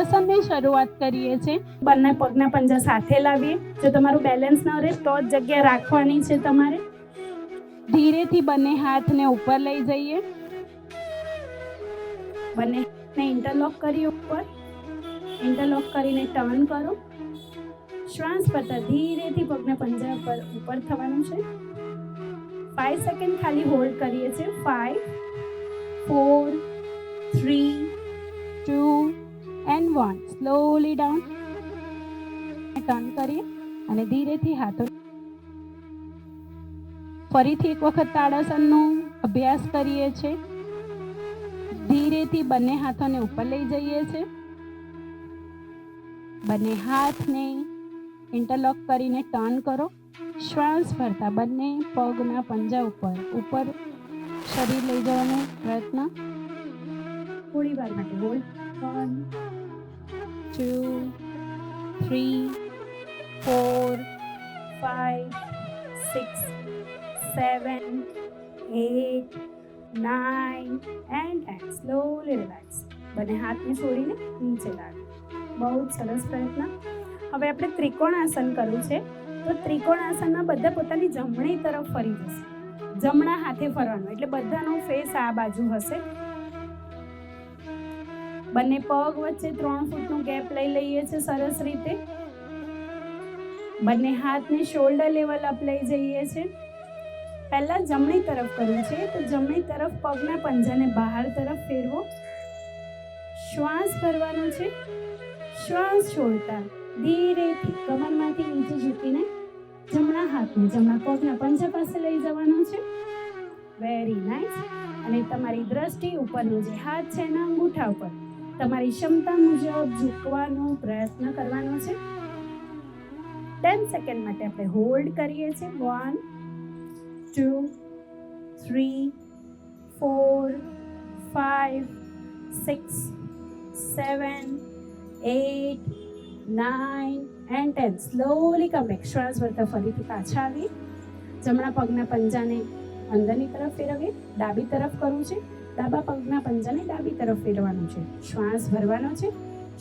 આસનની શરૂઆત કરીએ છીએ। બંને પગના પંજા સાથે લાવીએ। જો તમારું બેલેન્સ ન રહે તો જ જગ્યા રાખવાની છે તમારે। ધીરેથી બંને હાથને ઉપર લઈ જઈએ। બંને હાથને ઇન્ટરલોક કરી ઉપર, ઇન્ટરલોક કરીને ટર્ન કરો। શ્વાસ ભરતા ધીરેથી પગના પંજા પર ઉપર થવાનું છે। 5 સેકન્ડ ખાલી હોલ્ડ કરીએ છીએ। 5 4 3 2 and 1 સ્લોલી ડાઉન ટર્ન કરીએ અને ધીરેથી હાથો ફરીથી એક વખત તાડાસનનો અભ્યાસ કરીએ છીએ। ધીરેથી બંને હાથોને ઉપર લઈ જઈએ છીએ। બંને હાથને ઇન્ટરલોક કરીને ટર્ન કરો। શ્વાસ ભરતા બંને પગના પંજા ઉપર શરીર લઈ જવાનો પ્રયત્ન। થોડી વાર માટે હોલ્ડ। 1 2 3 4 5 6 7 8 9 and slowly relax। બંને હાથને છોડીને નીચે લાવો। બહુ જ સરસ પ્રયત્ન। હવે આપણે ત્રિકોણ આસન કરવું છે, તો ત્રિકોણ આસનમાં બધા પોતાની જમણી તરફ ફરી જશે। જમણા હાથે ફરવાનું એટલે બધાનો ફેસ આ બાજુ હશે। બંને પગ વચ્ચે 3 ફૂટનો ગેપ લઈ લઈએ છીએ સરસ રીતે। બંને હાથને શોલ્ડર લેવલ અપ લઈ જઈએ છીએ। પહેલા જમણી તરફ કરવું છે, તો જમણી તરફ પગના પંજાને બહાર તરફ ફેરવો। શ્વાસ ભરવાનો છે। શ્વાસ છોડતા ધીરેથી કમરમાંથી નીચે ઝૂકીને જમણા હાથને જમણા પગના પંજા પાસે લઈ જવાનો છે। Very nice. અને તમારી દ્રષ્ટિ ઉપરનો જે હાથ છે એના અંગૂઠા ઉપર તમારી ક્ષમતા મુજબ ઝૂકવાનો પ્રયત્ન કરવાનો છે। 10 સેકન્ડ માટે આપણે હોલ્ડ કરીએ છીએ। 1 2 3 4 5 6 7 8 9 and 10 સ્લોલી કમ બેક। શ્વાસ ભરતા ફરીથી પાછા આવી જમણા પગના પંજાને અંદરની તરફ ફેરવીએ। ડાબી તરફ કરવું છે, ડાબા પગના પંજાને ડાબી તરફ ફેરવાનું છે। શ્વાસ ભરવાનો છે।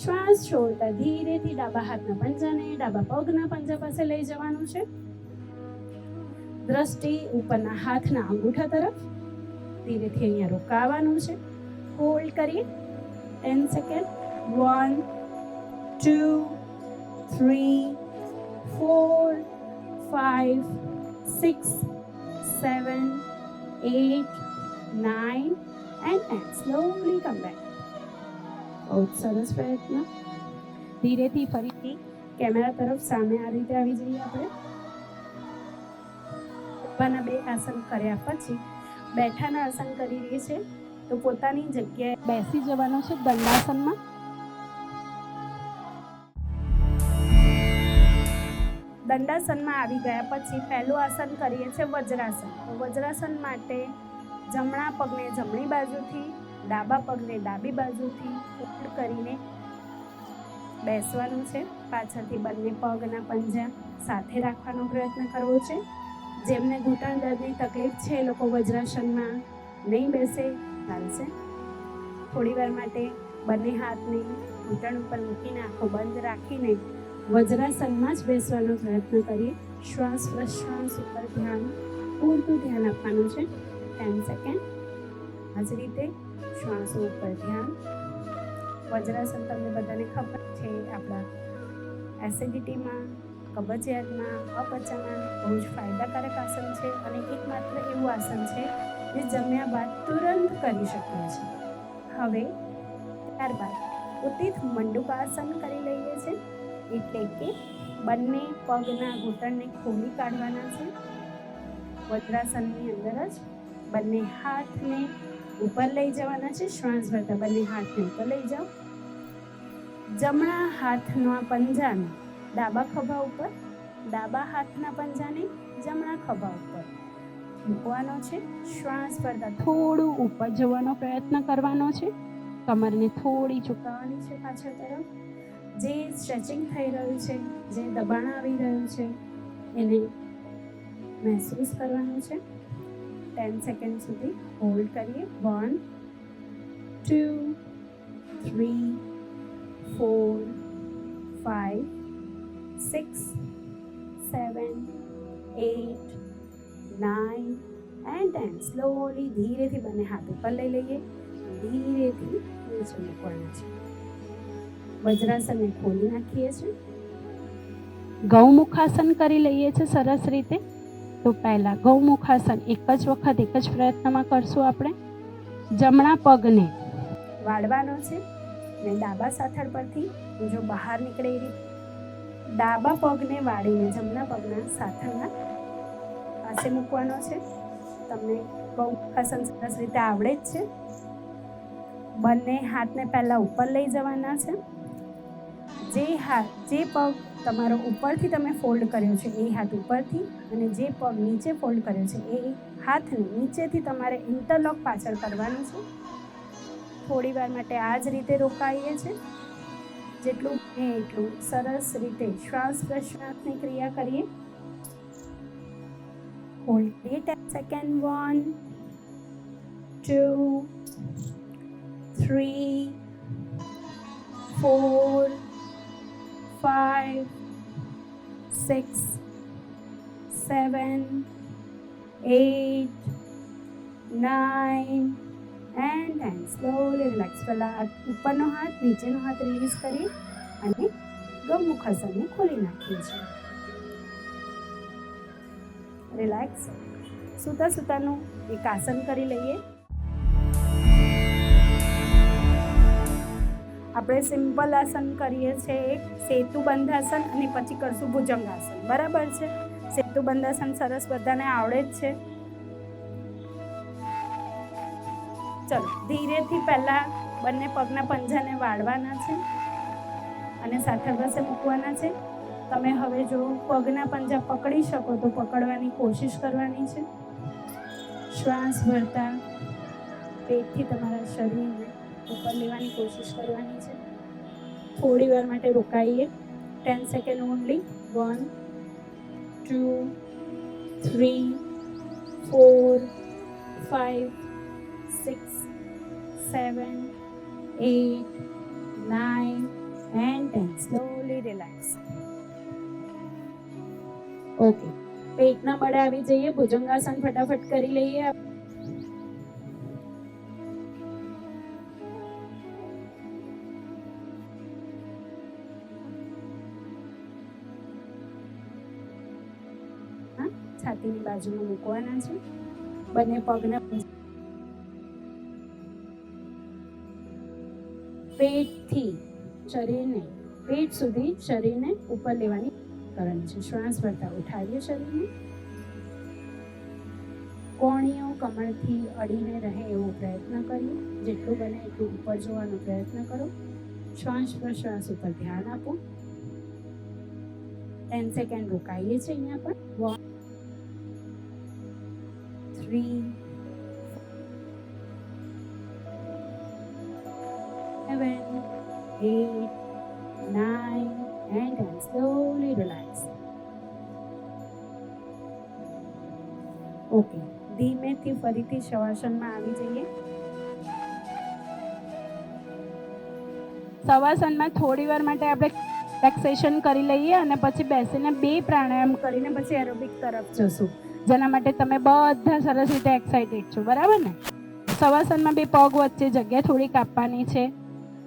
શ્વાસ છોડતા ધીરેથી ડાબા હાથના પંજાને ડાબા પગના પંજા પાસે લઈ જવાનું છે। દ્રષ્ટિ ઉપરના હાથના અંગૂઠા તરફ ધીરેથી અહીંયા રોકાવાનું છે। હોલ્ડ કરીએ 10 second. 1 2 3 4 5 6 7 8 9 and slowly come back। બહુ સરસ પ્રયત્ન। ધીરેથી ફરીથી કેમેરા તરફ સામે આ રીતે આવી જઈએ। આપણે ઊભાના 2 આસન કર્યા પછી બેઠાના આસન કરી રહીએ છીએ, તો પોતાની જગ્યાએ બેસી જવાનો છે દંડાસનમાં। દંડાસનમાં આવી ગયા પછી પહેલું આસન કરીએ છીએ વજ્રાસન। તો વજ્રાસન માટે જમણા પગને જમણી બાજુથી, ડાબા પગને ડાબી બાજુથી ફોલ્ડ કરીને બેસવાનું છે। પાછળથી બંને પગના પંજા સાથે રાખવાનો પ્રયત્ન કરવો છે। જેમને ઘૂંટણ દર્દની તકલીફ છે એ લોકો વજ્રાસનમાં નહીં બેસે ચાલશે। થોડી વાર માટે બંને હાથને ઘૂંટણ ઉપર મૂકીને આંખો બંધ રાખીને વજ્રાસનમાં જ બેસવાનો પ્રયત્ન કરીએ। શ્વાસ પ્રશ્વાસ ઉપર ધ્યાન પૂરતું ધ્યાન આપવાનું છે। 10 સેકન્ડ આ જ રીતે શ્વાસો ઉપર ધ્યાન। વજ્રાસન તમને બધાને ખબર છે આપણા એસિડિટીમાં, કબજિયાતમાં, અપચામાં બહુ જ ફાયદાકારક આસન છે અને એકમાત્ર એવું આસન છે જે જમ્યા બાદ તુરંત કરી શકીએ છીએ। હવે ત્યારબાદ ઉત્થિત મંડૂકાસન કરી લઈએ છીએ, એટલે કે બંને પગના ઘૂંટણને ખોલી કાઢવાના છે। વજ્રાસનની અંદર જ બંને હાથને ઉપર લઈ જવાના છે। શ્વાસ ભરતા બંને હાથને ઉપર લઈ જાઓ। જમણા હાથના પંજાને ડાબા ખભા ઉપર, ડાબા હાથના પંજાને જમણા ખભા ઉપર મૂકવાનો છે। શ્વાસ ભરતા થોડું ઉપર જવાનો પ્રયત્ન કરવાનો છે। કમરને થોડી ઝુકાવવાની છે પાછળ તરફ। જે સ્ટ્રેચિંગ થઈ રહ્યું છે, જે દબાણ આવી રહ્યું છે એને મહેસૂસ કરવાનું છે। 10 સેકન્ડ સુધી હોલ્ડ કરીએ। 1 2 3 4 5 6 7 8 9 એન્ડ 10. સ્લોલી ધીરેથી બંને હાથ ઉપર લઈ લઈએ, ધીરેથી નીચે મૂકવાના છે. વજ્રાસનને ખોલી નાખીએ છીએ. ગૌમુખાસન કરી લઈએ છીએ સરસ રીતે. તો પહેલા ગૌમુખાસન એક જ વખત એક જ પ્રયત્નમાં કરશું. આપણે જમણા પગને વાળવાનો છે ને ડાબા સાથળ પરથી જો બહાર નીકળે એ રીતે ડાબા પગને વાળીને જમણા પગના સાથળના પાસે મૂકવાનો છે. તમને ગૌમુખાસન સરસ રીતે આવડે જ છે. બંને હાથને પહેલા ઉપર લઈ જવાના છે. જે પગ તમારો ઉપરથી તમે ફોલ્ડ કર્યો છે એ હાથ ઉપરથી, અને જે પગ નીચે ફોલ્ડ કર્યો છે એ હાથને નીચેથી તમારે ઇન્ટરલોક પાછળ કરવાનું છે. થોડી વાર માટે આ જ રીતે રોકાઈએ છીએ. જેટલું બને એટલું સરસ રીતે શ્વાસ પ્રશ્વાસની ક્રિયા કરીએ. Hold it 10 second. 1 2 3 4 5 6 7 8 9 and 10. Slowly relax. પહેલાં ઉપરનો હાથ નીચેનો હાથ રિલીઝ કરી અને ગૌમુખાસનને ખોલી નાખીએ છીએ. રિલેક્સ. સૂતા સૂતાનું એક આસન કરી લઈએ. આપણે સિમ્પલ આસન કરીએ છીએ, એક સેતુ બંધાસન અને પછી કરશું ભુજંગાસન. બરાબર છે? સેતુ બંધાસન સરસ બધાને આવડે જ છે. ચલો ધીરેથી પહેલાં બંને પગના પંજાને વાળવાના છે અને સાથળ પાસે મૂકવાના છે. તમે હવે જો પગના પંજા પકડી શકો તો પકડવાની કોશિશ કરવાની છે. શ્વાસ ભરતા પેટથી તમારા શરીરને ઉપર લેવાની કોશિશ કરવાની છે. થોડી વાર માટે રોકાઈએ. 10 second only. 1 2 3 4 5 6 7 8 9 and 10. Slowly relax. Okay, પેટના બળે આવી જઈએ. ભુજંગાસન ફટાફટ કરી લઈએ. છાતીની બાજુમાં મૂકવાના છે. બંને પગના પેટથી શરીરને પેટ સુધી શરીરને ઉપર લેવાની કરવાની છે. શ્વાસ ભરતા ઉઠાવીએ શરીરને. કોણીઓ કમરથી અડીને રહે એવો પ્રયત્ન કરીએ. જેટલું બને એટલું ઉપર જોવાનો પ્રયત્ન કરો. શ્વાસ પ્રશ્વાસ ઉપર ધ્યાન આપો. 10 સેકન્ડ રોકાઈએ છીએ અહીંયા પર. 1 3 7 8 9 and 10. Slowly relax. ઓકે, ધીમેથી ફરીથી શવાસનમાં આવી જઈએ. શવાસનમાં થોડી વાર માટે આપણે રિલેક્સેશન કરી લઈએ અને પછી બેસીને 2 પ્રાણાયામ કરીને પછી એરોબિક તરફ જશું. જેના માટે તમે બધા સરસ રીતે એક્સાઇટેડ છો. બરાબર ને? શવાસનમાં 2 પગ વચ્ચે જગ્યા થોડીક આપવાની છે.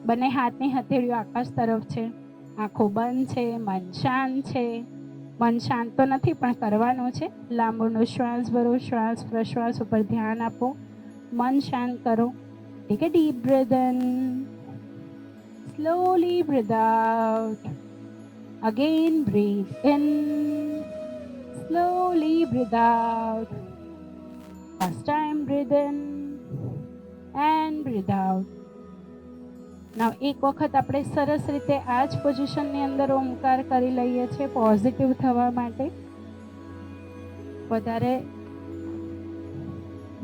બંને હાથની હથેળીઓ આકાશ તરફ છે. આંખો બંધ છે. મન શાંત છે. મન શાંત તો નથી પણ કરવાનું છે. લાંબોનો શ્વાસ ભરો. શ્વાસ પ્રશ્વાસ ઉપર ધ્યાન આપો. મન શાંત કરો. Take a deep breath in. Slowly breath out. Again breathe in. Slowly breathe out. First time breathe in and breathe out. Now એક વખત આપણે સરસ રીતે આ જ પોઝિશનની અંદર ઓમકાર કરી લઈએ છીએ પોઝિટિવ થવા માટે. વધારે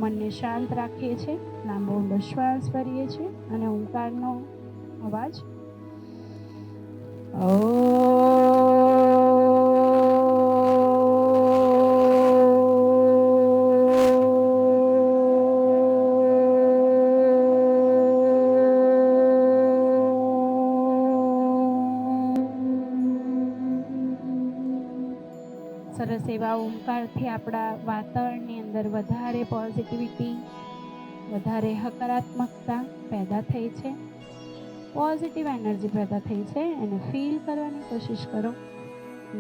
મનને શાંત રાખીએ છીએ. લાંબો ઊંડો શ્વાસ ભરીએ છીએ અને ઓમકારનો અવાજ સરસ એવા ઓમકારથી આપણા વાતાવરણની અંદર વધારે પોઝિટિવિટી, વધારે હકારાત્મકતા પેદા થઈ છે, પોઝિટિવ એનર્જી પેદા થઈ છે. એને ફીલ કરવાની કોશિશ કરો.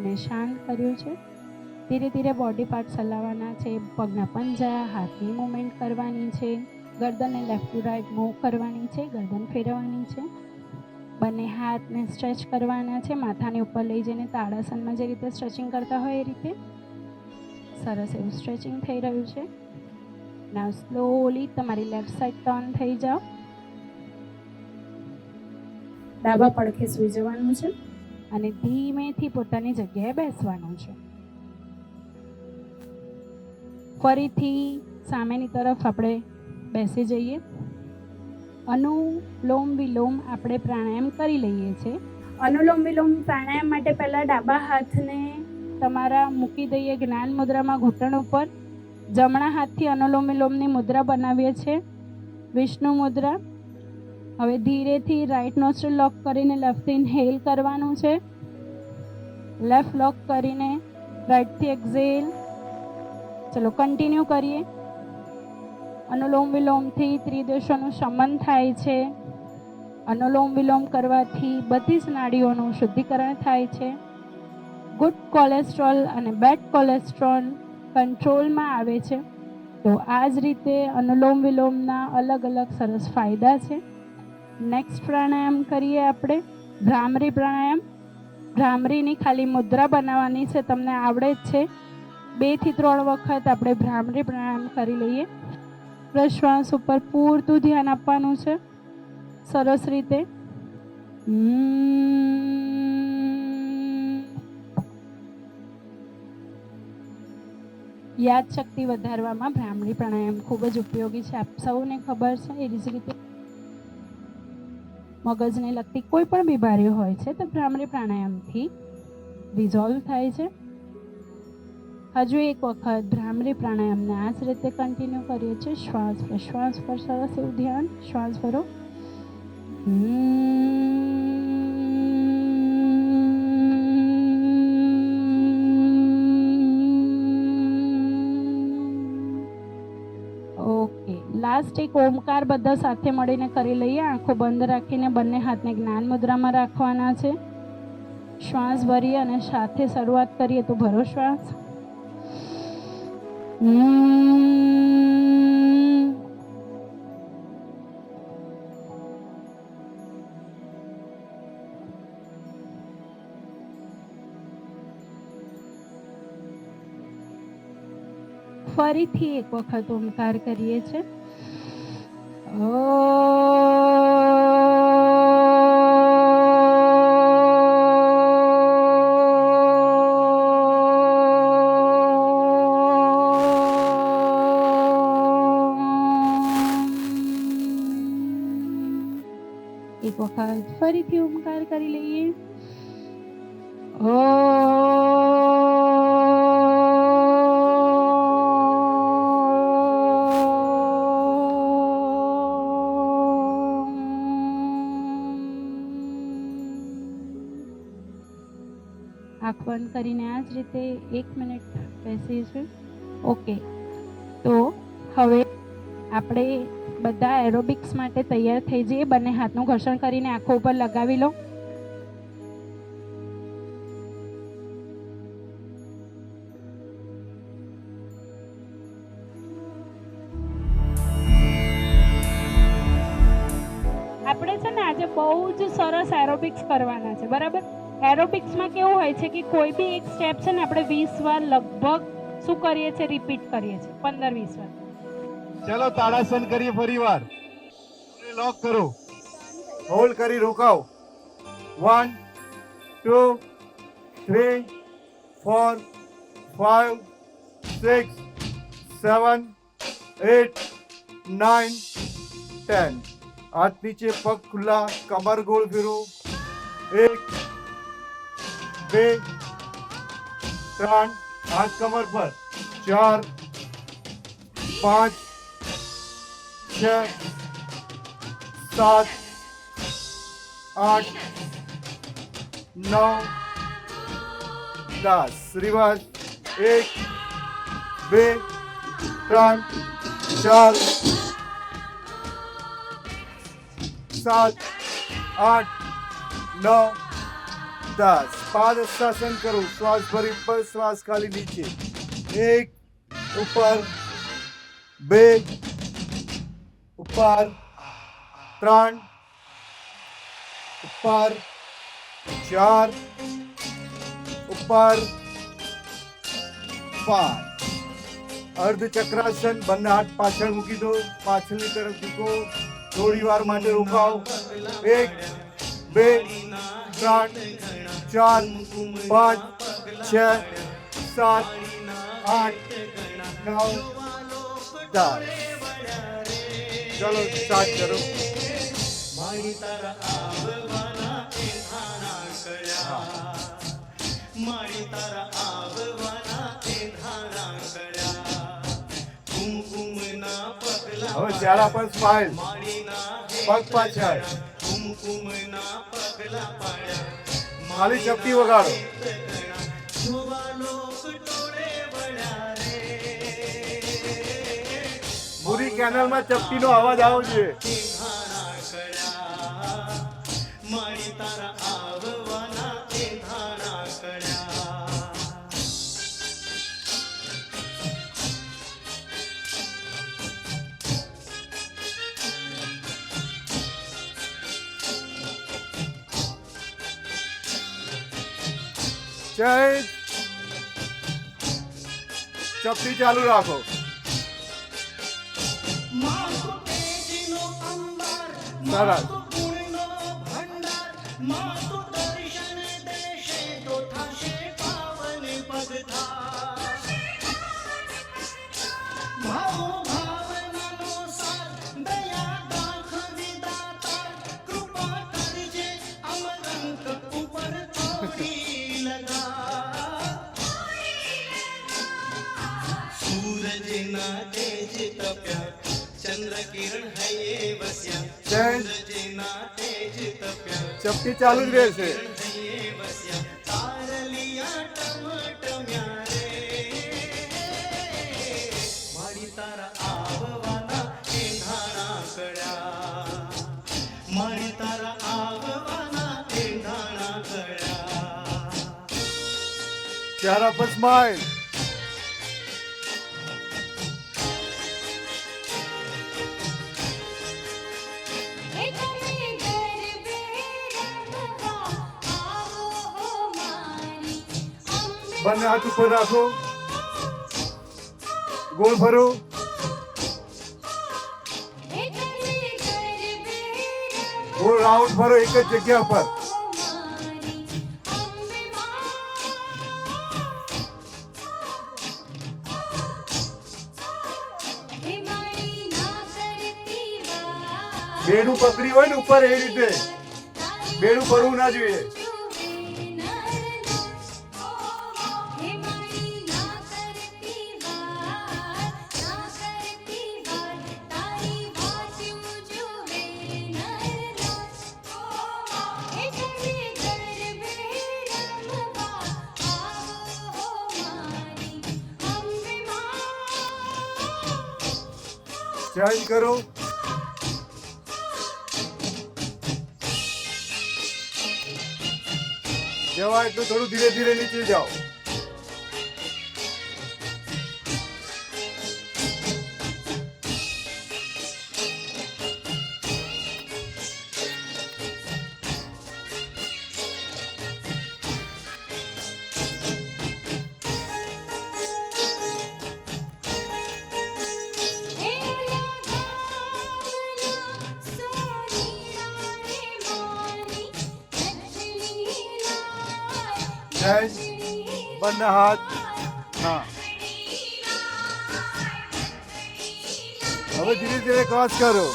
ને શાંત કર્યું છે. ધીરે ધીરે બોડી પાર્ટ્સ હલાવવાના છે. પગના પંજા, હાથની મૂવમેન્ટ કરવાની છે. ગરદનને લેફ્ટ ટુ રાઈટ મૂવ કરવાની છે. ગરદન ફેરવવાની છે. બંને હાથને સ્ટ્રેચ કરવાના છે. માથાની ઉપર લઈ જઈને તાડાસનમાં જે રીતે સ્ટ્રેચિંગ કરતા હોય એ રીતે. સરસ એવું સ્ટ્રેચિંગ થઈ રહ્યું છે. નાવ સ્લોલી તમારી લેફ્ટ સાઈડ ટર્ન થઈ જાઓ. ડાબા પડખે સૂઈ જવાનું છે અને ધીમેથી પોતાની જગ્યાએ બેસવાનું છે. ફરીથી સામેની તરફ આપણે બેસી જઈએ. અનુલોમ વિલોમ આપણે પ્રાણાયામ કરી લઈએ છીએ. અનુલોમ વિલોમ પ્રાણાયામ માટે પહેલા ડાબા હાથને તમારા મૂકી દઈએ જ્ઞાન મુદ્રામાં ઘૂંટણ ઉપર. જમણા હાથથી અનુલોમ વિલોમની મુદ્રા બનાવીએ છીએ, વિષ્ણુ મુદ્રા. હવે ધીરેથી રાઈટ નોસ્ટ્રલ લોક કરીને લેફ્ટથી ઇન્હેલ કરવાનું છે. લેફ્ટ લોક કરીને રાઈટથી એક્ઝેલ. ચલો કન્ટિન્યુ કરીએ. અનુલોમ વિલોમથી ત્રિદોષોનું શમન થાય છે. અનુલોમ વિલોમ કરવાથી બધી જ નાડીઓનું શુદ્ધિકરણ થાય છે. ગુડ કોલેસ્ટ્રોલ અને બેડ કોલેસ્ટ્રોલ કંટ્રોલમાં આવે છે. તો આ જ રીતે અનુલોમ વિલોમના અલગ અલગ સરસ ફાયદા છે. નેક્સ્ટ પ્રાણાયામ કરીએ આપણે ભ્રામરી પ્રાણાયામ. ભ્રામરીની ખાલી મુદ્રા બનાવવાની છે, તમને આવડે જ છે. 2 થી 3 વખત આપણે ભ્રામરી પ્રાણાયામ કરી લઈએ. પ્રશ્વાસ ઉપર પૂરતું ધ્યાન આપવાનું છે સરસ રીતે. યાદશક્તિ વધારવામાં ભ્રામરી પ્રાણાયામ ખૂબ જ ઉપયોગી છે, આપ સૌને ખબર છે. એ જ રીતે મગજને લગતી કોઈ પણ બીમારીઓ હોય છે તો ભ્રામરી પ્રાણાયામથી રિઝોલ્વ થાય છે. હજુ એક વખત ભ્રામરી પ્રાણાયામને આ જ રીતે કન્ટિન્યુ કરીએ છીએ. શ્વાસ પ્રશ્વાસ પર સરસ એવું ધ્યાન. શ્વાસ ભરો. ઓકે, લાસ્ટ એક ઓમકાર બધા સાથે મળીને કરી લઈએ. આંખો બંધ રાખીને બંને હાથને જ્ઞાન મુદ્રામાં રાખવાના છે. શ્વાસ ભરીએ અને સાથે શરૂઆત કરીએ તો ભરો શ્વાસ. ફરીથી એક વખત ઓમકાર કરીએ છીએ. એક વખત ફરીથી ઓમકાર કરી લઈએ. આંખ બંધ કરીને આ જ રીતે 1 મિનિટ બેસીએ છીએ. ઓકે, તો હવે આપણે બધા એરોબિક્સ માટે તૈયાર થઈ જઈએ. બંને હાથનું ઘર્ષણ કરીને આંખો ઉપર લગાવી લો. આપણે છે ને આજે બહુ જ સરસ એરોબિક્સ કરવાના છે, બરાબર? એરોબિક્સમાં કેવું હોય છે કે કોઈ બી એક સ્ટેપ છે ને આપણે 20 વાર લગભગ શું કરીએ છીએ, રિપીટ કરીએ છીએ, 15-20 વાર. ચલો તાડાસન કરીએ ફરીવાર. લોક કરો, હોલ્ડ કરી રોકાઓ. 1 2 3 4 5 6 7 8 9 10. હાથ નીચે, પગ ખુલ્લા, કમર ગોળ ફેરો. 1 2 3, હાથ કમર પર. 4 5 6 7 8 9 10. રિવર્સ. 1 2 3 4 7 8 9 10 પાદહસ્તાસન કરો. શ્વાસ ભરી ઉપર, શ્વાસ ખાલી નીચે. 1 ઉપર, 2 ઉપર, 3 ઉપર, 4 ઉપર, 5. અર્ધ ચક્રાસન. બંને હાથ પાછળ મૂકી દો, પાછળની તરફ ઝૂકો. થોડી વાર માટે રોકાઓ. 1 2 3 4 5 6 7 8 9 10. ચલો સ્ટાર્ટ કરો. મારી તારા આવવાના એંધાણા કળ્યા, મારી તારા આવવાના એંધાણા કળ્યા, કુમકુમના પગલા હવે ચહેરા પર સ્માઈલ. માળીના પગ પાછળ. કુમકુમના પગલા પાડ્યા, ખાલી ચપટી વગાડો. જોવા લોક ટોળે વળ્યા રે, પૂરી કેનલમાં ચપટીનો અવાજ આવવો જોઈએ. એંધાણા કળ્યા, મારી તારા આવવાના એંધાણા કળ્યા. જય. ચપટી ચાલુ રાખો. માતો તેજનો અંબાર, સરસ. માતો ગુણનો ભંડાર, માતો દર્શન દેશે તો થશે પાવન પગથાર. ભાવો ભાવનાનો સાર, દયા દાખ વિદાતાર, કૃપા કરજે અમરંક ઉપર થોડી લગા. સૂરજના તેજ તપ્યા, ચંદ્ર કિરણ હૈયે વસ્યા, જય. સૂરજના તેજ તપ્યા, ચપટી ચાલુ જ રહેશે. હૈયે વસ્યા, તારલિયા ટમટમ્યા રે, મારી તારા આવવાના એંધાણા કળ્યા, મારી તારા આવવાના એંધાણા કળ્યા. ચહેરા પર સ્માઈલ. બંને હાથ ઉપર રાખો. ગોળ ફરો. ગોળ રાઉન્ડ ફરો એક જ જગ્યા પર. બેડું પકડી હોય ને ઉપર એ રીતે. બેડું પડવું ના જોઈએ. ચેન્જ કરો. જવાય એટલું થોડું ધીરે ધીરે નીચે જાઓ. ચેન્જ. બંને હાથ. હા. હવે ધીરે ધીરે ક્રોસ કરો.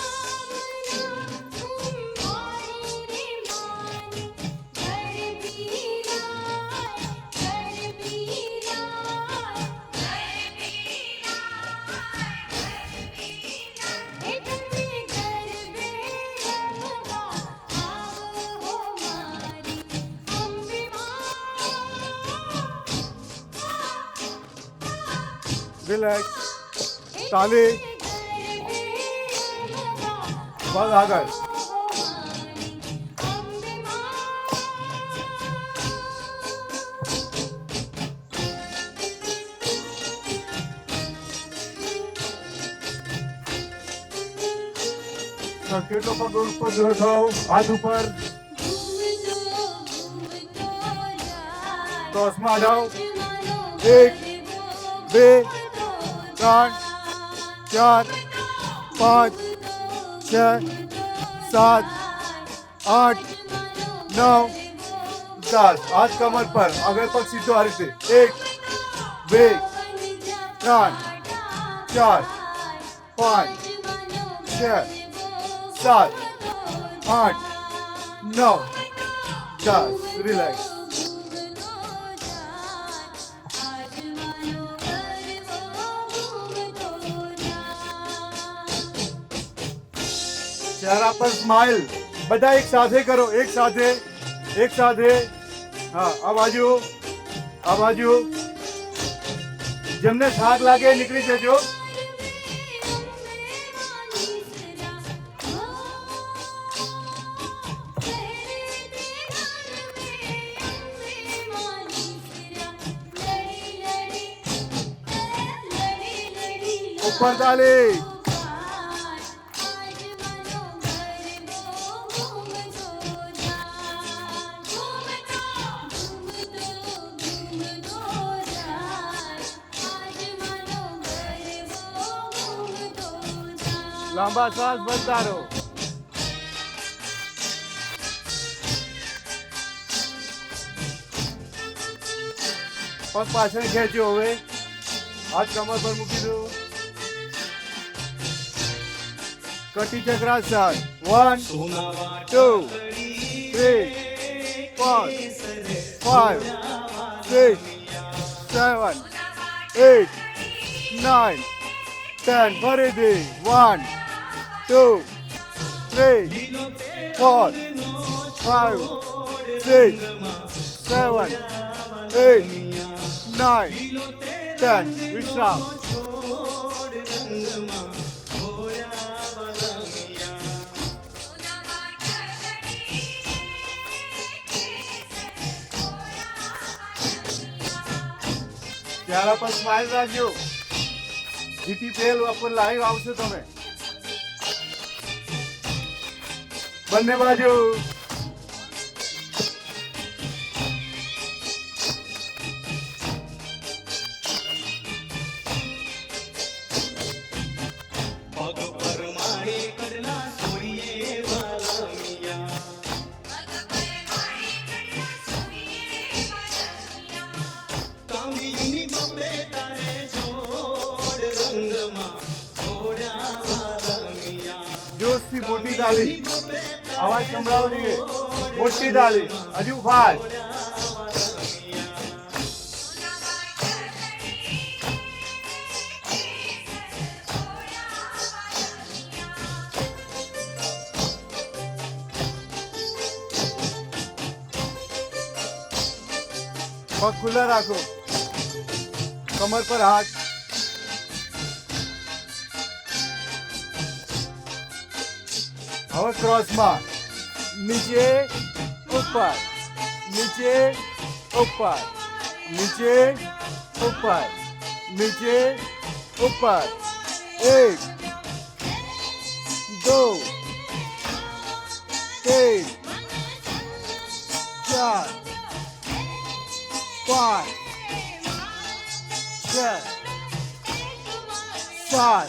રિલેક્સ. તાલી. બસ આગળ. કેટલો પગ ઉપર થાવ, હાથ ઉપર. ક્રોસમાં જાઓ. 1 2 3 4 5 6 7 8 9 10. હાથ કમર પર, આગળ પગ સીધો આ રીતે. 1 2 3 4 5 6 7 8 9 10. રિલેક્સ. चेहरा पर स्माइल. બધા એક સાથે કરો, એક સાથે, એક સાથે. હા, આ બાજુ. જેમને થાક લાગે નીકળી જજો. ઉપર તાલી. લાંબા શ્વાસ ભરતા રહો. પગ પાછળ ખેંચ્યો. હવે હાથ કમર પર મૂકી દો. કટી ચક્રાસન. 1 2 3 4 5 6 7 8 9 10. ફરીથી 1 2 3 4 5 6 7 8 9 10. વિશ્રામ. ચહેરા પર સ્માઇલ રાખજો. જીટી પેલ ઉપર લાઈવ આવશો તમે. બંને બાજુ. પગ પર મારે કરના સોરીએ વાલા મિયા કામીની બબે તારે જોડ રંગમાં થોડા વાલા મિયા જોશથી મોટી તાલી. અવાજ સંભળાવો જોઈએ. મોટી તાલી. હજુ ફાસ્ટ. પગ ખુલ્લા રાખો. કમર પર હાથ. હવે ક્રોસમાં. નીચે ઉપર, નીચે ઉપર, નીચે ઉપર, નીચે ઉપર. 1 2 3 4 5 6 7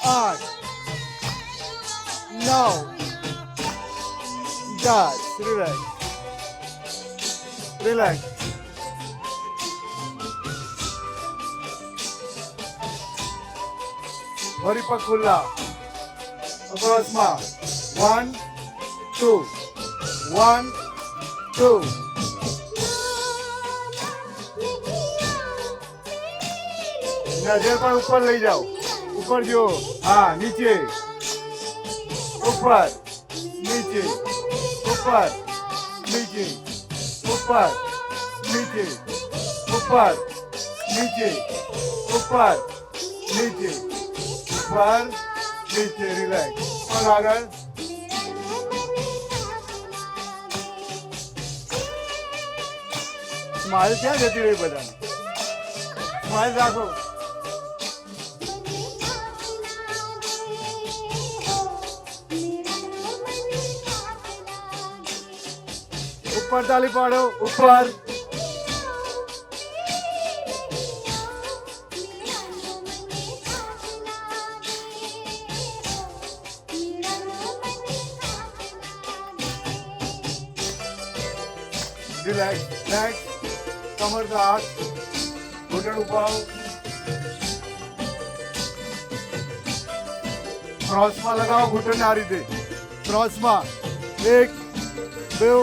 8 9 10. Relax. Relax. ફરી પગ ખુલ્લા. ક્રોસમાં. 1 2 1 2. નજર પણ ઉપર લઈ જાઓ. ઉપર જો. હા, નીચે ઉપર, નીચે ઉપર, નીચે ઉપર, નીચે ઉપર, નીચે ઉપર નીચે ઉપર નીચે રિલેક્સ પગ આગળ સ્માઇલ ક્યાં જતી રહી બધાને સ્માઇલ રાખો ઉપર તાલી પાડો ઉપર રિલેક્સ નેક્સ્ટ કમર का हाथ घुटन उपाओ क्रॉस में लगाओ घुटन आ रीते क्रॉस में 1 2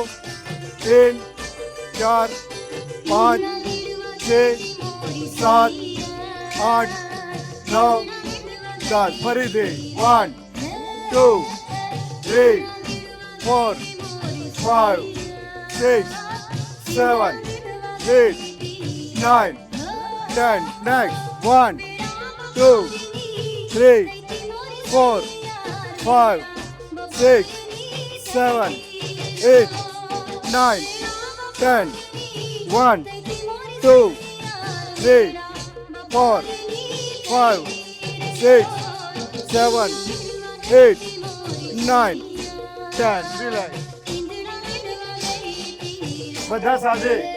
3 4 5 6 7 8 9 10 ફરીથી 1 2 3 4 5 6 7 8 9 10 next 1 2 3 4 5 6 7 8 9 10 1 2 3 4 5 6 7 8 9 10 relax બધા સાથે